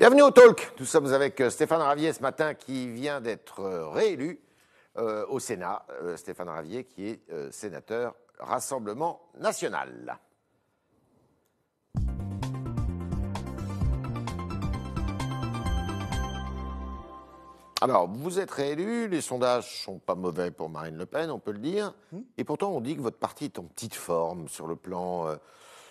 Bienvenue au Talk. Nous sommes avec Stéphane Ravier ce matin qui vient d'être réélu au Sénat. Stéphane Ravier qui est sénateur Rassemblement National. Alors, vous êtes réélu, les sondages ne sont pas mauvais pour Marine Le Pen, on peut le dire. Et pourtant, on dit que votre parti est en petite forme sur le plan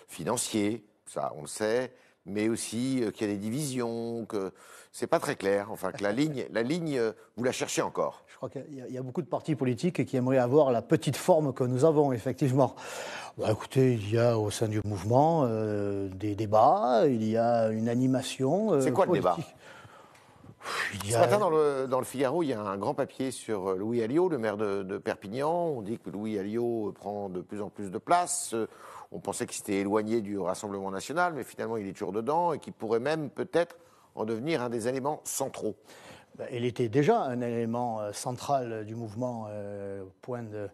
financier, ça on le sait, mais aussi qu'il y a des divisions, que c'est pas très clair, enfin que la ligne, vous la cherchez encore. Je crois qu'il y a beaucoup de partis politiques qui aimeraient avoir la petite forme que nous avons, effectivement. Écoutez, il y a au sein du mouvement des débats, il y a une animation C'est quoi politique. Le débat Ce matin, dans le Figaro, il y a un grand papier sur Louis Alliot, le maire de Perpignan. On dit que Louis Alliot prend de plus en plus de place. On pensait qu'il s'était éloigné du Rassemblement National, mais finalement, il est toujours dedans et qu'il pourrait même peut-être en devenir un des éléments centraux. Il était déjà un élément central du mouvement, au point de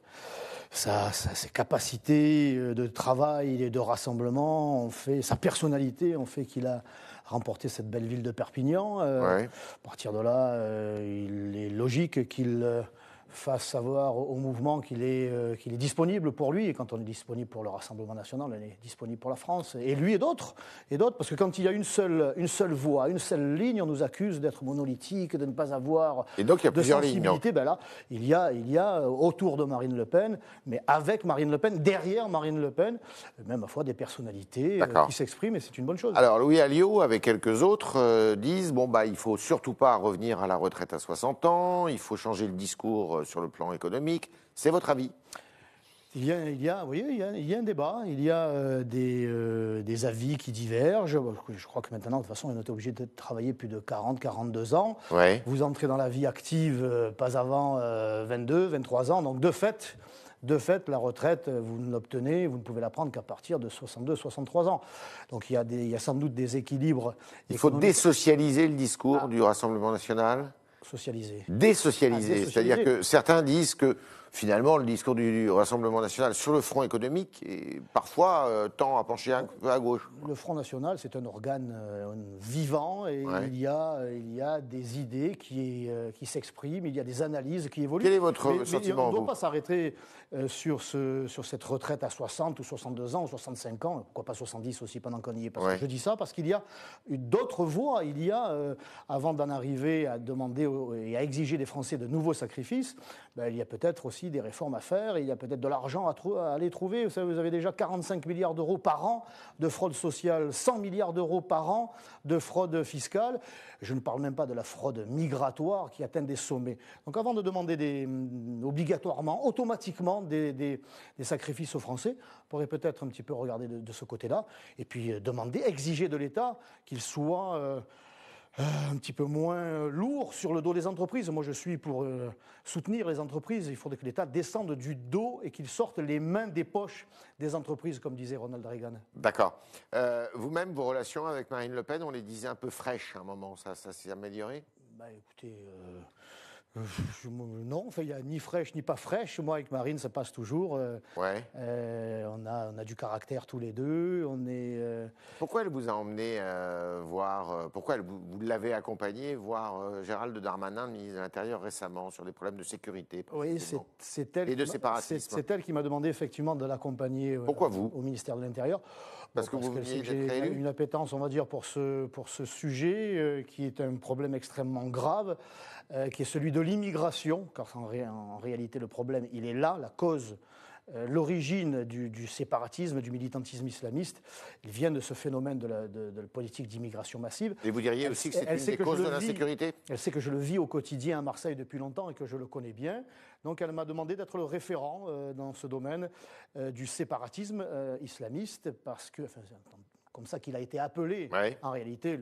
ses capacités de travail et de rassemblement, sa personnalité ont fait qu'il a remporté cette belle ville de Perpignan. Ouais. À partir de là, il est logique qu'il fasse savoir au mouvement qu'il est disponible pour lui. Et quand on est disponible pour le Rassemblement National, on est disponible pour la France. Et lui et d'autres, parce que quand il y a une seule voix, une seule ligne, on nous accuse d'être monolithique, de ne pas avoir et donc, il y a de plusieurs sensibilité. lignes. Ben là, il y a autour de Marine Le Pen, mais avec Marine Le Pen, derrière Marine Le Pen, même à fois des personnalités qui s'expriment, et c'est une bonne chose. Alors, Louis Alliot, avec quelques autres, disent il ne faut surtout pas revenir à la retraite à 60 ans, il faut changer le discours sur le plan économique. C'est votre avis ? Il y a un débat, il y a des avis qui divergent. Je crois que maintenant, de toute façon, on est obligé de travailler plus de 40, 42 ans. Ouais. Vous entrez dans la vie active pas avant 22, 23 ans. Donc, de fait, la retraite, vous ne l'obtenez, vous ne pouvez la prendre qu'à partir de 62, 63 ans. Donc, il y a sans doute des équilibres. Il faut désocialiser le discours du Rassemblement National ? Socialiser. Désocialiser. C'est-à-dire que certains disent que finalement le discours du Rassemblement National sur le front économique est parfois tend à pencher un peu à gauche. Le Front National, c'est un organe vivant et il y a des idées qui s'expriment, il y a des analyses qui évoluent. Quel est votre sentiment, mais on ne doit vous pas s'arrêter sur cette retraite à 60 ou 62 ans ou 65 ans, pourquoi pas 70 aussi pendant qu'on y est. Parce que je dis ça parce qu'il y a d'autres voies. Il y a, avant d'en arriver à demander et à exiger des Français de nouveaux sacrifices, il y a peut-être aussi des réformes à faire, il y a peut-être de l'argent à aller trouver. Vous savez, vous avez déjà 45 milliards d'euros par an de fraude sociale, 100 milliards d'euros par an de fraude fiscale. Je ne parle même pas de la fraude migratoire qui atteint des sommets. Donc avant de demander obligatoirement, automatiquement des sacrifices aux Français, on pourrait peut-être un petit peu regarder de ce côté-là, et puis exiger de l'État qu'il soit un petit peu moins lourd sur le dos des entreprises. Moi, je suis pour soutenir les entreprises. Il faudrait que l'État descende du dos et qu'il sorte les mains des poches des entreprises, comme disait Ronald Reagan. D'accord. Vous-même, vos relations avec Marine Le Pen, on les disait un peu fraîches à un moment. Ça s'est amélioré ? Écoutez... non, il n'y a ni fraîche ni pas fraîche. Moi, avec Marine, ça passe toujours. On a du caractère tous les deux. Pourquoi elle vous a emmené voir... Pourquoi vous l'avez accompagné voir Gérald Darmanin, ministre de l'Intérieur, récemment, sur des problèmes de sécurité? Oui, c'est elle. Et de séparatisme. C'est elle qui m'a demandé effectivement de l'accompagner au ministère de l'Intérieur. Parce que j'ai une appétence, on va dire, pour ce sujet qui est un problème extrêmement grave, qui est celui de l'immigration, car en réalité le problème, il est là, la cause, l'origine du séparatisme, du militantisme islamiste, il vient de ce phénomène de la politique d'immigration massive. Et vous diriez aussi que c'est une des causes de l'insécurité ? Elle sait que je le vis au quotidien à Marseille depuis longtemps et que je le connais bien. Donc elle m'a demandé d'être le référent dans ce domaine du séparatisme islamiste, parce que... comme ça qu'il a été appelé. En réalité,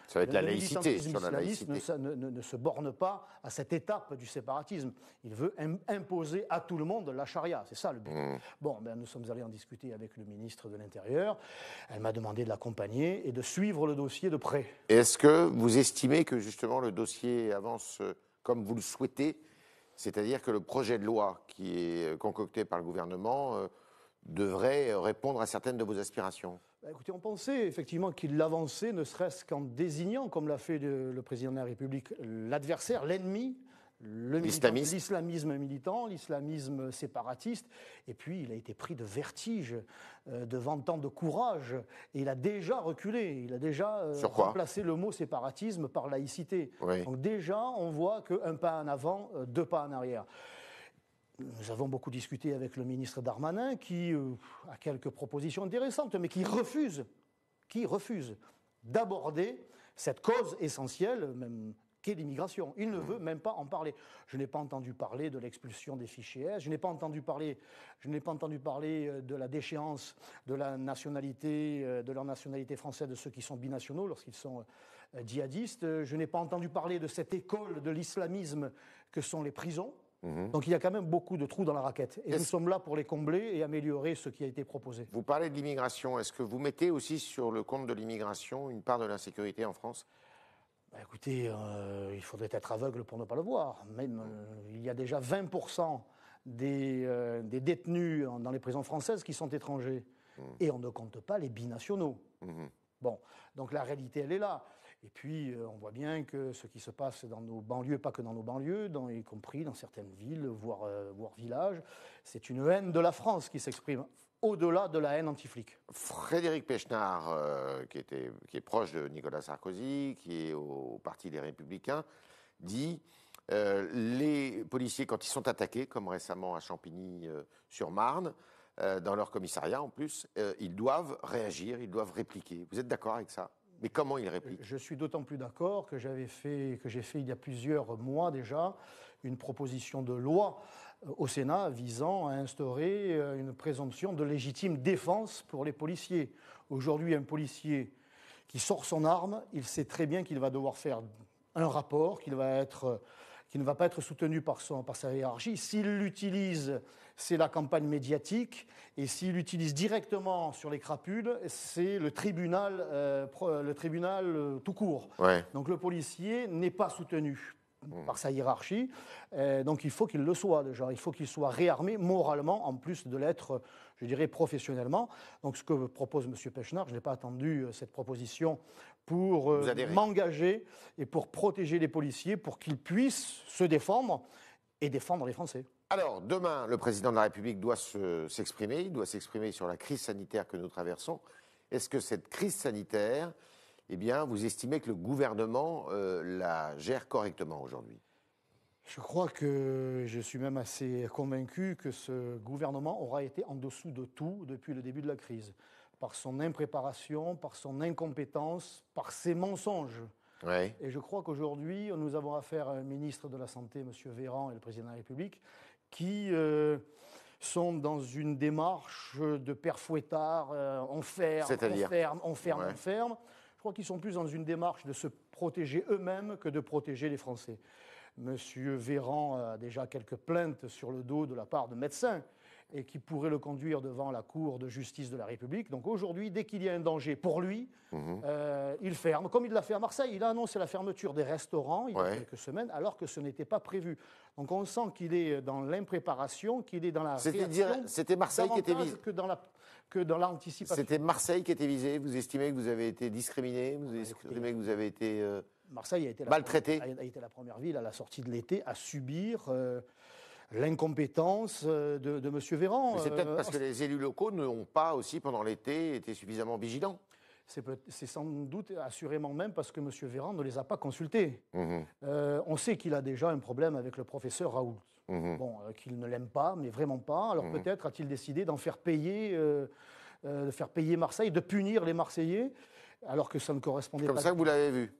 ça va être la laïcité, sur la laïcité. Ne se borne pas à cette étape du séparatisme. Il veut imposer à tout le monde la charia, c'est ça le but. Nous sommes allés en discuter avec le ministre de l'Intérieur. Elle m'a demandé de l'accompagner et de suivre le dossier de près. Et est-ce que vous estimez que justement le dossier avance comme vous le souhaitez ? C'est-à-dire que le projet de loi qui est concocté par le gouvernement devrait répondre à certaines de vos aspirations? Écoutez, on pensait effectivement qu'il l'avançait, ne serait-ce qu'en désignant, comme l'a fait le président de la République, l'adversaire, l'ennemi, l'islamisme militant, l'islamisme séparatiste. Et puis, il a été pris de vertige devant tant de courage. Et il a déjà reculé. Il a déjà remplacé le mot séparatisme par laïcité. Oui. Donc déjà, on voit qu'un pas en avant, deux pas en arrière. Nous avons beaucoup discuté avec le ministre Darmanin qui a quelques propositions intéressantes, mais qui refuse d'aborder cette cause essentielle, même qu'est l'immigration. Il ne veut même pas en parler. Je n'ai pas entendu parler de l'expulsion des fichiers S, je n'ai pas entendu parler de la déchéance de leur nationalité française de ceux qui sont binationaux lorsqu'ils sont djihadistes. Je n'ai pas entendu parler de cette école de l'islamisme que sont les prisons. Donc il y a quand même beaucoup de trous dans la raquette. Et nous sommes là pour les combler et améliorer ce qui a été proposé. Vous parlez de l'immigration. Est-ce que vous mettez aussi sur le compte de l'immigration une part de l'insécurité en France ? Écoutez, il faudrait être aveugle pour ne pas le voir. Même, il y a déjà 20% des détenus dans les prisons françaises qui sont étrangers. Et on ne compte pas les binationaux. Bon, donc la réalité, elle est là. Et puis, on voit bien que ce qui se passe dans nos banlieues, pas que dans nos banlieues, y compris dans certaines villes, voire villages, c'est une haine de la France qui s'exprime, au-delà de la haine anti-flic. Frédéric Pechnar, qui est proche de Nicolas Sarkozy, qui est au Parti des Républicains, dit les policiers, quand ils sont attaqués, comme récemment à Champigny-sur-Marne, dans leur commissariat en plus, ils doivent réagir, ils doivent répliquer. Vous êtes d'accord avec ça ? Mais comment il réplique ? Je suis d'autant plus d'accord que j'ai fait il y a plusieurs mois déjà une proposition de loi au Sénat visant à instaurer une présomption de légitime défense pour les policiers. Aujourd'hui, un policier qui sort son arme, il sait très bien qu'il va devoir faire un rapport, qui ne va pas être soutenu par sa hiérarchie. S'il l'utilise, c'est la campagne médiatique, et s'il l'utilise directement sur les crapules, c'est le tribunal tout court. Ouais. Donc le policier n'est pas soutenu par sa hiérarchie, donc il faut qu'il le soit déjà, il faut qu'il soit réarmé moralement, en plus de l'être, je dirais, professionnellement. Donc ce que propose M. Pechnar, je n'ai pas attendu cette proposition pour m'engager et pour protéger les policiers, pour qu'ils puissent se défendre et défendre les Français. Alors, demain, le président de la République doit s'exprimer, il doit s'exprimer sur la crise sanitaire que nous traversons. Est-ce que cette crise sanitaire, eh bien, vous estimez que le gouvernement la gère correctement aujourd'hui ? Je crois que je suis même assez convaincu que ce gouvernement aura été en dessous de tout depuis le début de la crise, par son impréparation, par son incompétence, par ses mensonges. Ouais. Et je crois qu'aujourd'hui, nous avons affaire à un ministre de la Santé, M. Véran, et le président de la République, qui sont dans une démarche de père fouettard, on ferme. Je crois qu'ils sont plus dans une démarche de se protéger eux-mêmes que de protéger les Français. Monsieur Véran a déjà quelques plaintes sur le dos de la part de médecins et qui pourraient le conduire devant la Cour de justice de la République. Donc aujourd'hui, dès qu'il y a un danger pour lui, il ferme. Comme il l'a fait à Marseille, il a annoncé la fermeture des restaurants il y a quelques semaines, alors que ce n'était pas prévu. Donc on sent qu'il est dans l'impréparation, qu'il est dans la réaction. C'était Marseille qui était visé que dans l'anticipation. C'était Marseille qui était visé. Vous estimez que vous avez été discriminé ? Vous estimez que vous avez été Marseille a été maltraité ? A été la première ville à la sortie de l'été à subir l'incompétence de M. Véran. Mais c'est peut-être parce que les élus locaux n'ont pas aussi, pendant l'été, été suffisamment vigilants. C'est sans doute, assurément même, parce que M. Véran ne les a pas consultés. On sait qu'il a déjà un problème avec le professeur Raoult. Bon, qu'il ne l'aime pas, mais vraiment pas. Alors peut-être a-t-il décidé d'en faire payer, Marseille, de punir les Marseillais, alors que ça ne correspondait pas. Comme ça que vous l'avez vu.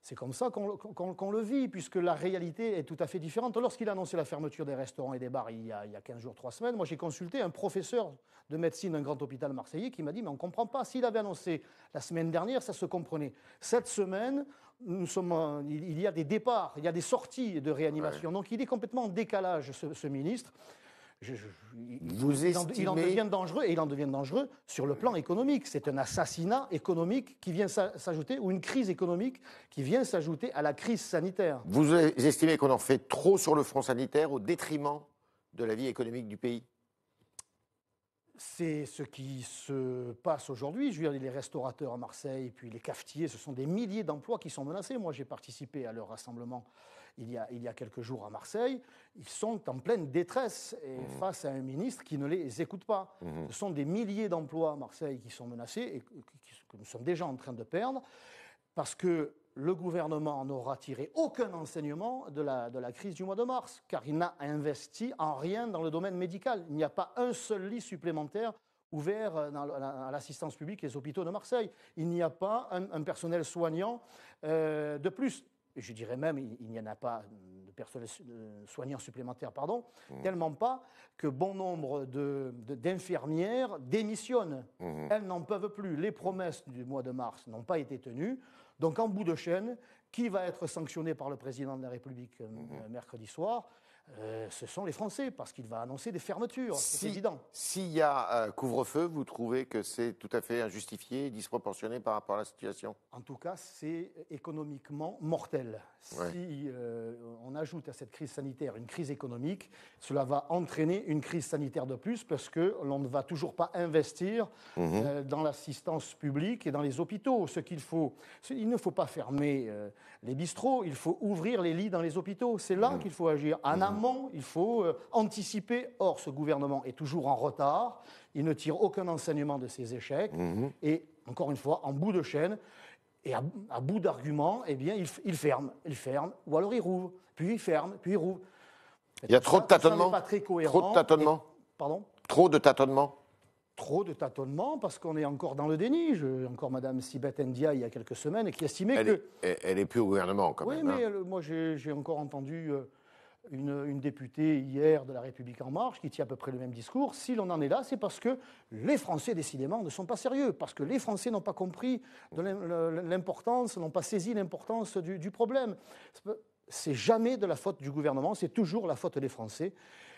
C'est comme ça qu'on le vit, puisque la réalité est tout à fait différente. Lorsqu'il a annoncé la fermeture des restaurants et des bars il y a 15 jours, 3 semaines, moi j'ai consulté un professeur de médecine d'un grand hôpital marseillais qui m'a dit « mais on ne comprend pas, s'il avait annoncé la semaine dernière, ça se comprenait. Cette semaine, il y a des départs, il y a des sorties de réanimation. » Donc il est complètement en décalage, ce ministre. Il en devient dangereux, et il en devient dangereux sur le plan économique. C'est un assassinat économique qui vient s'ajouter, ou une crise économique qui vient s'ajouter à la crise sanitaire. Vous estimez qu'on en fait trop sur le front sanitaire au détriment de la vie économique du pays ? C'est ce qui se passe aujourd'hui. Je veux dire, les restaurateurs à Marseille, puis les cafetiers, ce sont des milliers d'emplois qui sont menacés. Moi, j'ai participé à leur rassemblement il y a quelques jours à Marseille. Ils sont en pleine détresse et face à un ministre qui ne les écoute pas. Ce sont des milliers d'emplois à Marseille qui sont menacés et que nous sommes déjà en train de perdre parce que le gouvernement n'aura tiré aucun enseignement de la crise du mois de mars, car il n'a investi en rien dans le domaine médical. Il n'y a pas un seul lit supplémentaire ouvert à l'assistance publique et les hôpitaux de Marseille. Il n'y a pas un personnel soignant de plus. Je dirais même, il n'y en a pas de personnel soignant supplémentaire, tellement pas que bon nombre d'infirmières démissionnent. Elles n'en peuvent plus. Les promesses du mois de mars n'ont pas été tenues. Donc, en bout de chaîne, qui va être sanctionné par le président de la République mercredi soir ? Ce sont les Français, parce qu'il va annoncer des fermetures, c'est évident. S'il y a couvre-feu, vous trouvez que c'est tout à fait injustifié, disproportionné par rapport à la situation ? En tout cas, c'est économiquement mortel. Ouais. Si on ajoute à cette crise sanitaire une crise économique, cela va entraîner une crise sanitaire de plus, parce que l'on ne va toujours pas investir dans l'assistance publique et dans les hôpitaux. Il ne faut pas fermer les bistrots, il faut ouvrir les lits dans les hôpitaux. C'est là qu'il faut agir. En amont, il faut anticiper. Or, ce gouvernement est toujours en retard. Il ne tire aucun enseignement de ses échecs. Et, encore une fois, en bout de chaîne, et à bout d'arguments, eh bien, il ferme, ou alors il rouvre, puis il ferme, puis il rouvre. Il y a trop de tâtonnements. Ça n'est pas très cohérent. Trop de tâtonnements. Pardon ? Trop de tâtonnements. Trop de tâtonnements parce qu'on est encore dans le déni. Encore Mme Sibeth Ndiaye il y a quelques semaines qui estimait Elle n'est plus au gouvernement quand même. Oui, mais moi j'ai encore entendu une députée hier de La République En Marche qui tient à peu près le même discours. Si l'on en est là, c'est parce que les Français, décidément, ne sont pas sérieux, parce que les Français n'ont pas compris l'importance, n'ont pas saisi l'importance du problème. C'est jamais de la faute du gouvernement, c'est toujours la faute des Français.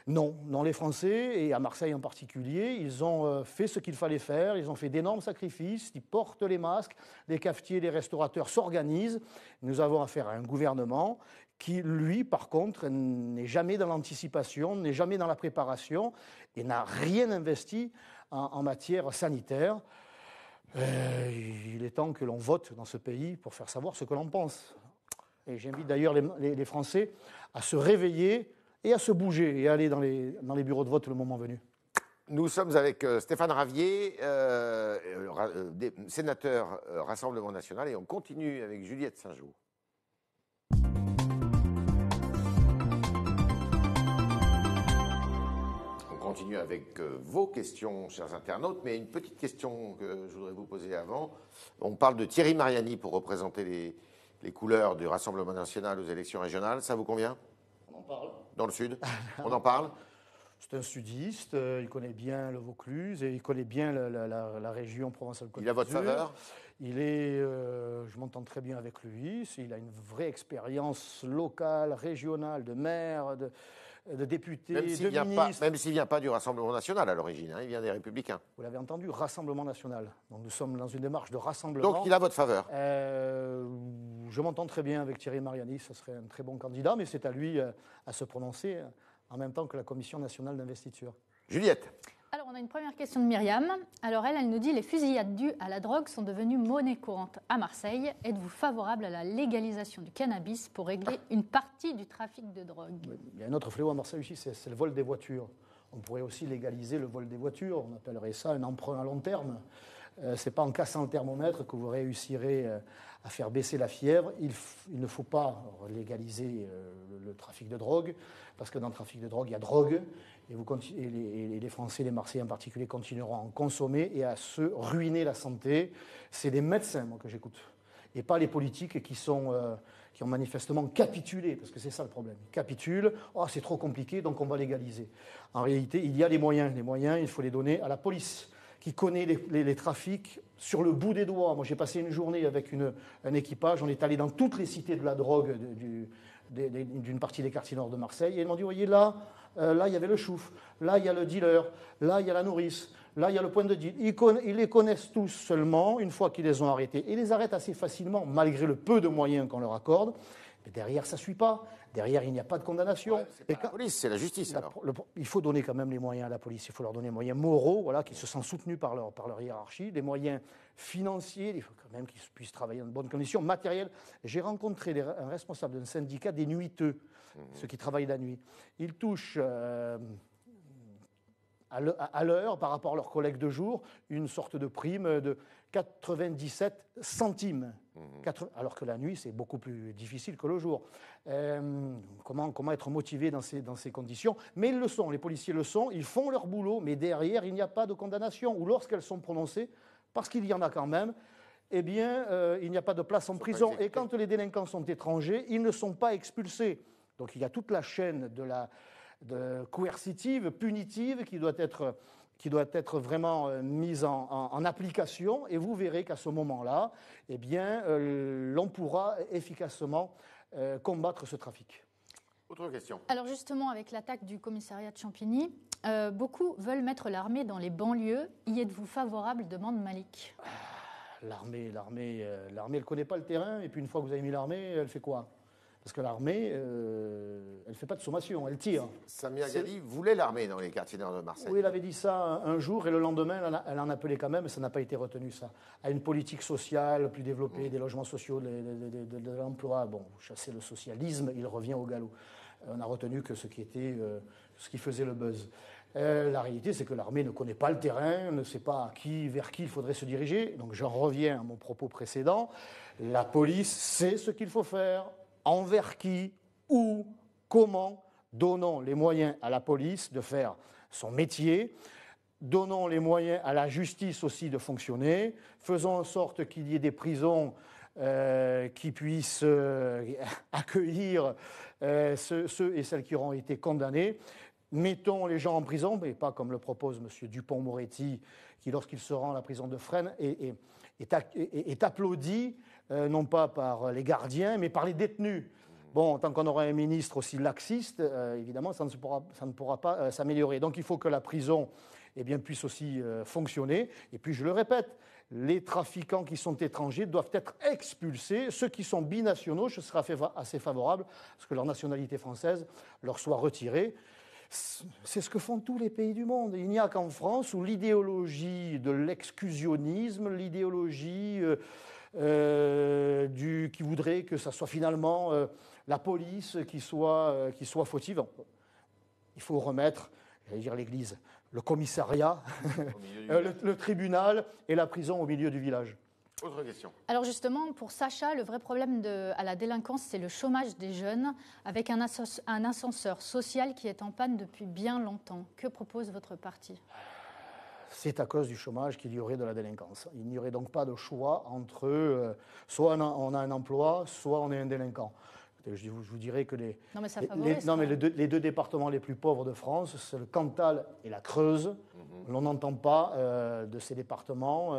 Non, les Français, et à Marseille en particulier, ils ont fait ce qu'il fallait faire, ils ont fait d'énormes sacrifices, ils portent les masques, les cafetiers, les restaurateurs s'organisent. Nous avons affaire à un gouvernement qui, lui, par contre, n'est jamais dans l'anticipation, n'est jamais dans la préparation et n'a rien investi en matière sanitaire. Il est temps que l'on vote dans ce pays pour faire savoir ce que l'on pense. Et j'invite d'ailleurs les Français à se réveiller et à se bouger et à aller dans les bureaux de vote le moment venu. Nous sommes avec Stéphane Ravier, sénateur Rassemblement National, et on continue avec Juliette Saint-Jean. On continue avec vos questions, chers internautes, mais une petite question que je voudrais vous poser avant. On parle de Thierry Mariani pour représenter les couleurs du Rassemblement National aux élections régionales. Ça vous convient ? On en parle. Dans le Sud, on en parle. C'est un sudiste, il connaît bien le Vaucluse et il connaît bien la région Provence-Alpes-Côte d'Azur. Il a votre faveur ? Je m'entends très bien avec lui. Il a une vraie expérience locale, régionale, de maire, de député, de ministre. Même s'il ne vient pas du Rassemblement National à l'origine, il vient des Républicains. Vous l'avez entendu, Rassemblement National. Donc nous sommes dans une démarche de rassemblement. Donc il a votre faveur ? Je m'entends très bien avec Thierry Mariani, ce serait un très bon candidat, mais c'est à lui à se prononcer en même temps que la Commission nationale d'investiture. Juliette. Alors, on a une première question de Myriam. Alors, elle nous dit « Les fusillades dues à la drogue sont devenues monnaie courante à Marseille. Êtes-vous favorable à la légalisation du cannabis pour régler une partie du trafic de drogue ?» Il y a un autre fléau à Marseille aussi, c'est le vol des voitures. On pourrait aussi légaliser le vol des voitures. On appellerait ça un emprunt à long terme. Ce n'est pas en cassant le thermomètre que vous réussirez à faire baisser la fièvre. Il ne faut pas légaliser le trafic de drogue, parce que dans le trafic de drogue, il y a drogue, et les Français, les Marseillais en particulier, continueront à en consommer et à se ruiner la santé. C'est les médecins, moi, que j'écoute, et pas les politiques qui ont manifestement capitulé, parce que c'est ça le problème. Ils capitulent, c'est trop compliqué, donc on va légaliser. En réalité, il y a les moyens. Les moyens, il faut les donner à la police, qui connaît les trafics sur le bout des doigts. Moi, j'ai passé une journée avec un équipage, on est allé dans toutes les cités de la drogue d'une partie des quartiers nord de Marseille, et ils m'ont dit, voyez, là, il y avait le chouf, là, il y a le dealer, là, il y a la nourrice, là, il y a le point de deal. Ils les connaissent tous seulement une fois qu'ils les ont arrêtés. Et ils les arrêtent assez facilement, malgré le peu de moyens qu'on leur accorde. Mais derrière, ça ne suit pas. Derrière, il n'y a pas de condamnation. Ouais, c'est pas la police, c'est la justice. Alors. Il faut donner quand même les moyens à la police. Il faut leur donner les moyens moraux, voilà, qui se sentent soutenus par leur hiérarchie, les moyens financiers, il faut quand même qu'ils puissent travailler dans de bonnes conditions, matérielles. J'ai rencontré un responsable d'un syndicat des nuiteux, ceux qui travaillent la nuit. Ils touchent à l'heure, par rapport à leurs collègues de jour, une sorte de prime de 97 centimes. Alors que la nuit, c'est beaucoup plus difficile que le jour. Comment être motivé dans ces conditions? Mais ils le sont, les policiers le sont, ils font leur boulot, mais derrière, il n'y a pas de condamnation. Ou lorsqu'elles sont prononcées, parce qu'il y en a quand même, eh bien, il n'y a pas de place en prison. Et quand les délinquants sont étrangers, ils ne sont pas expulsés. Donc il y a toute la chaîne coercitive, punitive, qui doit être vraiment mise en application, et vous verrez qu'à ce moment-là, eh bien, l'on pourra efficacement combattre ce trafic. Autre question. Alors justement, avec l'attaque du commissariat de Champigny, beaucoup veulent mettre l'armée dans les banlieues. Y êtes-vous favorable, demande Malik. L'armée, elle ne connaît pas le terrain, et puis une fois que vous avez mis l'armée, elle fait quoi? Parce que l'armée, elle ne fait pas de sommation, elle tire. Samia Ghali voulait l'armée dans les quartiers nord de Marseille. Oui, elle avait dit ça un jour, et le lendemain, elle en appelait quand même, mais ça n'a pas été retenu, ça. À une politique sociale plus développée, des logements sociaux, de l'emploi. Bon, vous chassez le socialisme, il revient au galop. On a retenu que ce qui faisait le buzz. La réalité, c'est que l'armée ne connaît pas le terrain, ne sait pas vers qui il faudrait se diriger. Donc j'en reviens à mon propos précédent. La police sait ce qu'il faut faire. Envers qui, où, comment, donnons les moyens à la police de faire son métier, donnons les moyens à la justice aussi de fonctionner, faisons en sorte qu'il y ait des prisons qui puissent accueillir ceux et celles qui auront été condamnés. Mettons les gens en prison, mais pas comme le propose M. Dupond-Moretti, qui, lorsqu'il se rend à la prison de Fresnes, est applaudi, non pas par les gardiens, mais par les détenus. Bon, tant qu'on aura un ministre aussi laxiste, évidemment, ça ne pourra pas s'améliorer. Donc il faut que la prison puisse aussi fonctionner. Et puis, je le répète, les trafiquants qui sont étrangers doivent être expulsés. Ceux qui sont binationaux, je serai assez favorable à ce que leur nationalité française leur soit retirée. C'est ce que font tous les pays du monde. Il n'y a qu'en France où l'idéologie de l'exclusionnisme, l'idéologie qui voudrait que ça soit finalement la police qui soit fautive. Il faut remettre, j'allais dire l'Église, le commissariat, le tribunal et la prison au milieu du village. Autre question. Alors justement, pour Sacha, le vrai problème à la délinquance, c'est le chômage des jeunes, avec un ascenseur social qui est en panne depuis bien longtemps. Que propose votre parti ? C'est à cause du chômage qu'il y aurait de la délinquance. Il n'y aurait donc pas de choix entre soit on a un emploi, soit on est un délinquant. Je vous dirais que les deux départements les plus pauvres de France, c'est le Cantal et la Creuse. On n'entend pas dans ces départements,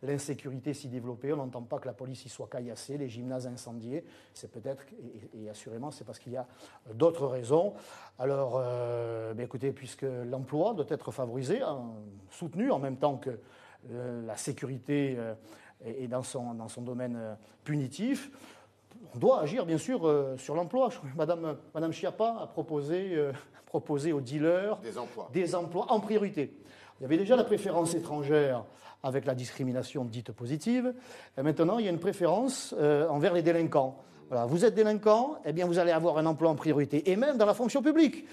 l'insécurité s'y développer. On n'entend pas que la police y soit caillassée, les gymnases incendiés. C'est peut-être, et assurément, c'est parce qu'il y a d'autres raisons. Alors, écoutez, puisque l'emploi doit être favorisé, soutenu en même temps que la sécurité est dans son domaine punitif, on doit agir, bien sûr, sur l'emploi. Madame Schiappa a proposé aux dealers des emplois en priorité. Il y avait déjà la préférence étrangère avec la discrimination dite positive. Et maintenant, il y a une préférence envers les délinquants. Voilà, vous êtes délinquant, eh bien, vous allez avoir un emploi en priorité, et même dans la fonction publique.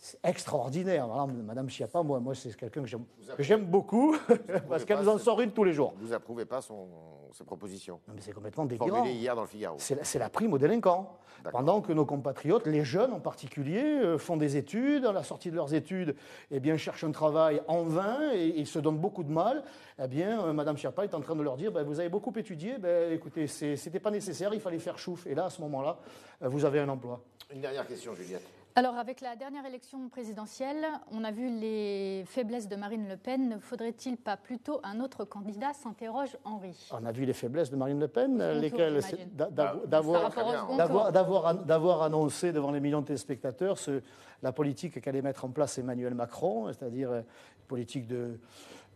C'est extraordinaire. Voilà, Madame Schiappa, moi c'est quelqu'un que j'aime beaucoup, parce qu'elle nous en sort une tous les jours. Vous n'approuvez pas ses propositions? Non, mais c'est complètement délirant. Formulé hier dans le Figaro. C'est la prime aux délinquants. Pendant que nos compatriotes, les jeunes en particulier, font des études, à la sortie de leurs études, cherchent un travail en vain et se donnent beaucoup de mal, Madame Schiappa est en train de leur dire, vous avez beaucoup étudié, écoutez, c'était pas nécessaire, il fallait faire chouf. Et là, à ce moment-là, vous avez un emploi. Une dernière question, Juliette. Alors, avec la dernière élection présidentielle, on a vu les faiblesses de Marine Le Pen. Ne faudrait-il pas plutôt un autre candidat, s'interroge Henri. On a vu les faiblesses de Marine Le Pen, lesquelles d'avoir annoncé devant les millions de téléspectateurs la politique qu'allait mettre en place Emmanuel Macron, c'est-à-dire une politique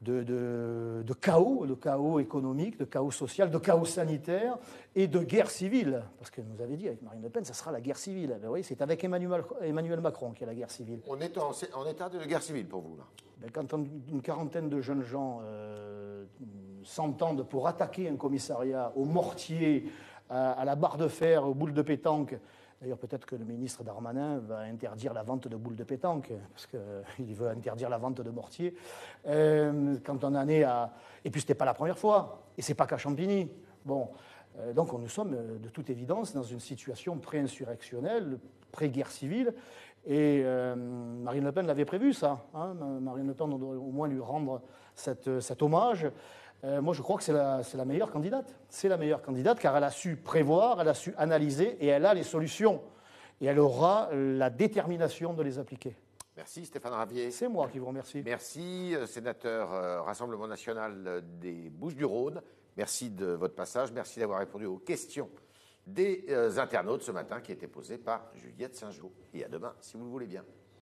de chaos économique, de chaos social, de chaos sanitaire et de guerre civile. Parce que nous avait dit avec Marine Le Pen, ça sera la guerre civile. Vous voyez, c'est avec Emmanuel Macron qu'il y a la guerre civile. On est en état de guerre civile pour vous, là. Quand une quarantaine de jeunes gens s'entendent pour attaquer un commissariat au mortier, à la barre de fer, aux boules de pétanque. D'ailleurs, peut-être que le ministre Darmanin va interdire la vente de boules de pétanque, parce qu'il veut interdire la vente de mortiers. Quand on en est à... Et puis, ce n'était pas la première fois, et ce n'est pas qu'à Champigny. Bon, donc, nous sommes, de toute évidence, dans une situation pré-insurrectionnelle, pré-guerre civile, et Marine Le Pen l'avait prévu, ça. Hein. Marine Le Pen, on doit au moins lui rendre cet hommage. Moi, je crois que c'est la meilleure candidate. C'est la meilleure candidate car elle a su prévoir, elle a su analyser et elle a les solutions. Et elle aura la détermination de les appliquer. Merci Stéphane Ravier. C'est moi qui vous remercie. Merci, sénateur Rassemblement National des Bouches-du-Rhône. Merci de votre passage. Merci d'avoir répondu aux questions des internautes ce matin qui étaient posées par Juliette Saint-Jean. Et à demain, si vous le voulez bien.